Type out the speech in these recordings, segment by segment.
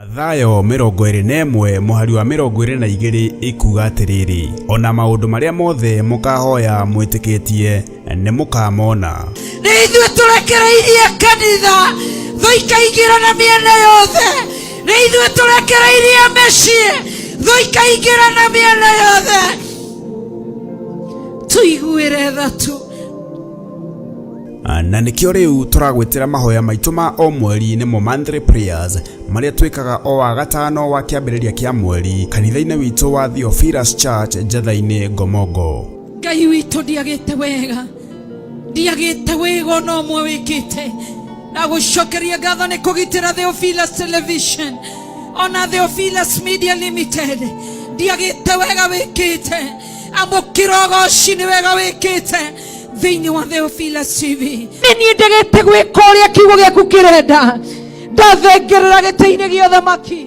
Mathayo 21 mũhari wa 22 ikuga atĩrĩrĩ, ona maũndũ marĩa mothe mũkahoya mwĩtĩkĩtie nĩ mũkamona. Nĩ ithuĩ tũrekereirie kanitha thũ ikaingĩra na mĩena yothe. Nĩ ithuĩ tũrekereirie mĩciĩ thũ ikaingĩra na mĩena yothe. Tũiguĩre tha tu. Na nĩkĩo rĩu tũragwĩtĩra mahoya maitũ ma o mweri nĩmo monthly prayers marĩa twĩkaga o wa gatano wa kĩambĩrĩria kĩa mweri kanitha-inĩ witũ wa Theophilus Church Njatha-inĩ Ngomongo. Ngai witũ ndiagĩte wega no mwe wĩkĩte. Na gũcokeria ngatho nĩ kũgitĩra Theophilus Television ona Theophilus Media Limited. Ndiagĩte wega wĩkĩte. Amũkĩra ũgooci nĩ wega wĩkĩte thĩinĩ wa Theophilus TV. Nĩ ndagĩte gwĩka ũrĩa kiugo gĩaku kĩrenda. Ndathengerera gĩtĩ-inĩ gĩa ũthamaki.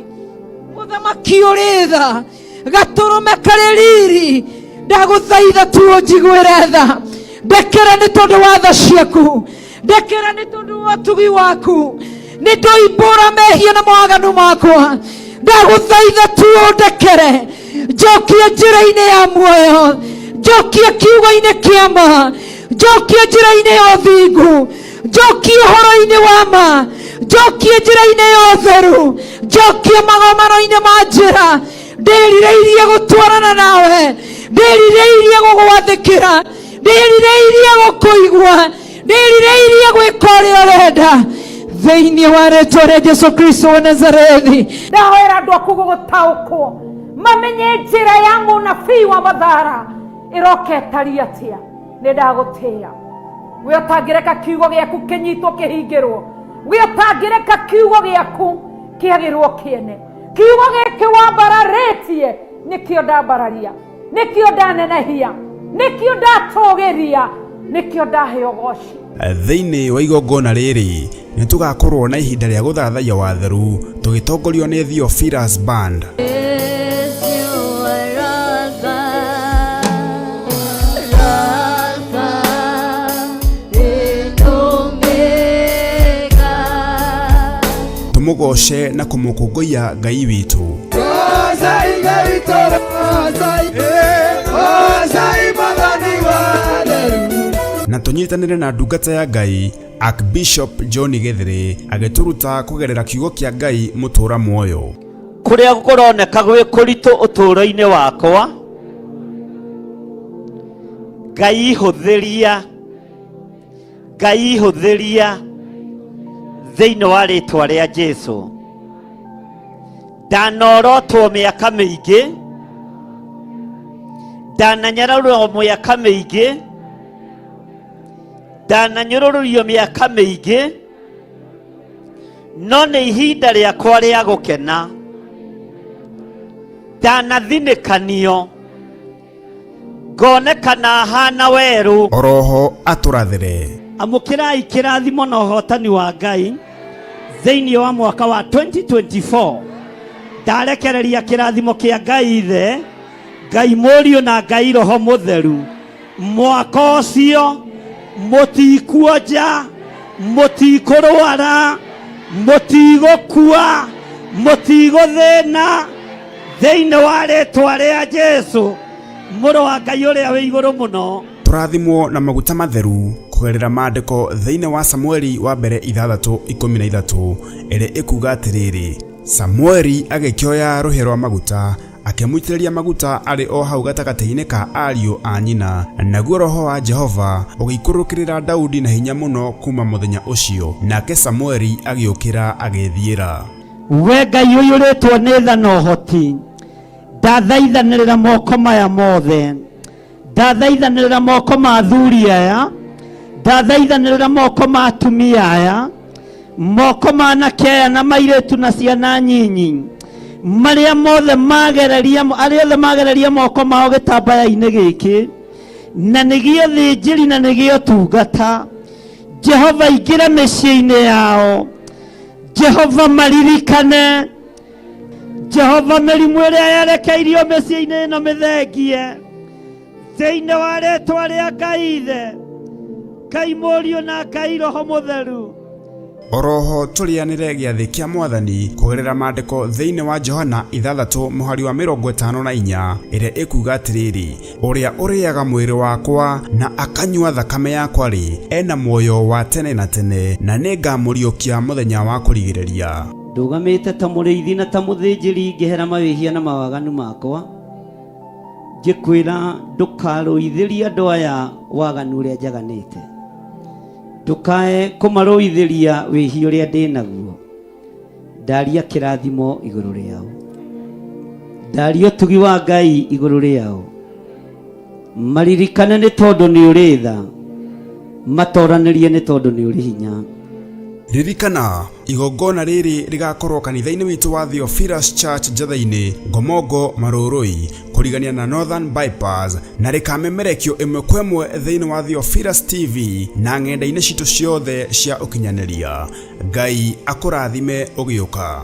Mũthamaki ũrĩ tha, gatũrũme karĩ riri. Ndagũthaitha tu ũnjiguĩre tha. Ndekera nĩ tondũ wa tha ciaku. Ndekera nĩ tondũ wa ũtugi waku. Nĩ ndoimbũra mehia na mawaganu makwa. Ndagũthaitha tu ũndekere. Njokie njĩra-inĩ ya muoyo. Njokie kiugo-inĩ kĩa ma. Njokie njĩra-inĩ ya ũthingu. Njokie ũhoro-inĩ wa ma. Njokie njĩra-inĩ ya ũtheru. Njokie magomano-inĩ ma njĩra. Ndĩrirĩirie gũtwarana nawe. Ndĩrirĩirie gũgwathĩkĩra. Ndĩrirĩirie gũkũigua. Ndĩrirĩirie gwĩka ũrĩa ũrenda thĩinĩ wa rĩĩtwa rĩa Jesũ Kristo wa Nazarethi. Ndahoera andũ aku gũtaũkwo mamenye njĩra ya mũnabii wa mathara ĩroka ĩtariĩ atĩa. Nĩ ndagũtĩĩa we ũtangĩreka kiugo gĩaku kĩnyitwo kĩhingĩrwo, we ũtangĩreka kiugo gĩaku kĩagĩrwo kĩene. Kiugo gĩkĩ wambararĩtie nĩkĩo ndambararia, nĩkĩo ndanenehia, nĩkĩo ndatũgĩria, nĩkĩo ndahe ũgooci. Thĩinĩ wa igongona rĩrĩ nĩ tũgakorwo na ihinda rĩa gũthathaiya watheru tũgĩtongorio nĩ Theophilus Band. Tũmũgoce na kũmũkũngũiya Ngai witũ. Na tũnyitanĩre na ndungata ya Ngai Archbishop John Gĩthĩrĩ agĩtũruta kũgerera kiugo kĩa Ngai mũtũra muoyo. Kũrĩa kũroneka gwĩ kũritũ ũtũũro-inĩ wakwa, Ngai hũthĩria thĩinĩ wa rĩĩtwa rĩa Jesũ. Ndanorotwo mĩaka mĩingĩ, ndananyararwo mĩaka mĩingĩ, ndananyũrũrio mĩaka mĩingĩ, no nĩ ihinda rĩakwa rĩa gũkena. Ndanathinĩkanio, ngonekana hana werũ. Oroho atũrathĩre. Amũkĩrai kĩrathimo na ũhotani wa Ngai thĩinĩ wa mwaka wa 2024. Ndarekereria kĩrathimo kĩa Ngai Ithe, Ngai Mũriũ na Ngai Roho Mũtheru. Mwaka ũcio mũtikuonja, mũtikũrwara, mũtigũkua, mũtigũthĩna thĩinĩ wa rĩĩtwa rĩa Jesũ mũrũ wa Ngai ũrĩa wĩ igũrũ mũno. Tũrathimwo na maguta matheru kũgerera maandĩko thĩinĩ wa Samueli wa mbere 6:13 ĩrĩa ĩkuga atĩrĩrĩ, Samueli agĩkĩoya rũhĩa rwa maguta akĩmũitĩrĩria maguta arĩ o hau gatagatĩ-inĩ ka ariũ a nyina, naguo roho wa Jehova ũgĩikũrũkĩrĩra Daudi na hinya mũno kuma mũthenya ũcio, nake Samueli agĩũkĩra agĩthiĩra. We Ngai ũiyũrĩtwo nĩ tha na ũhoti, ndathaithanĩrĩra moko maya mothe, ndathaithanĩrĩra moko ma athuri aya, ndathaithanĩrĩra moko ma atumia aya, moko ma anake aya na mairĩtu na ciana nyinyi, marĩa mothe magereria moko mao gĩtambaya-inĩ gĩkĩ, na nĩgĩo thĩnjĩri na nĩgĩo tungata. Jehova ingĩra mĩciĩ-inĩ yao, Jehova maririkane, Jehova mĩrimũ ĩrĩa yerekeirio mĩciĩ-inĩ ĩno mĩthengie thĩinĩ wa rĩĩtwa rĩa Ngai Ithe, Ngai Mũriũ na Ngai Roho Mũtheru. Oroho tulianire giathi kia Mwathani kugerera mandiko thiini wa Johana 6:54 iria ikuga atiriri, uria uriaga mwiri wakwa na akanyua thakame yakwa ri ena muoyo wa tene na tene, na ningamuriukia muthenya wa kurigiriria. Ndugamite ta muriithi na ta muthinjiri ngihera mawihia na mawaganu makwa, ngikwira ndukaruithiria andu aya waganu uria njaganite, ndukae kumaruithiria wihia uria ndinaguo. Ndaria kirathimo iguru riao, ndaria utugi wa Ngai iguru riao. Maririkane ni tondu ni uri tha, matoranirie ni tondu ni uri hinya. Ririkana igongona riri rigakorwo kanitha-ini witu wa Theophilus Church Njatha-ini, Ngomongo, Marurui, kurigania na Northern Bypass, na rikamemerekio imwe kwa imwe thiini wa Theophilus TV na ng'enda-ini citu ciothe cia ukinyaniria. Ngai akurathime ugiuka.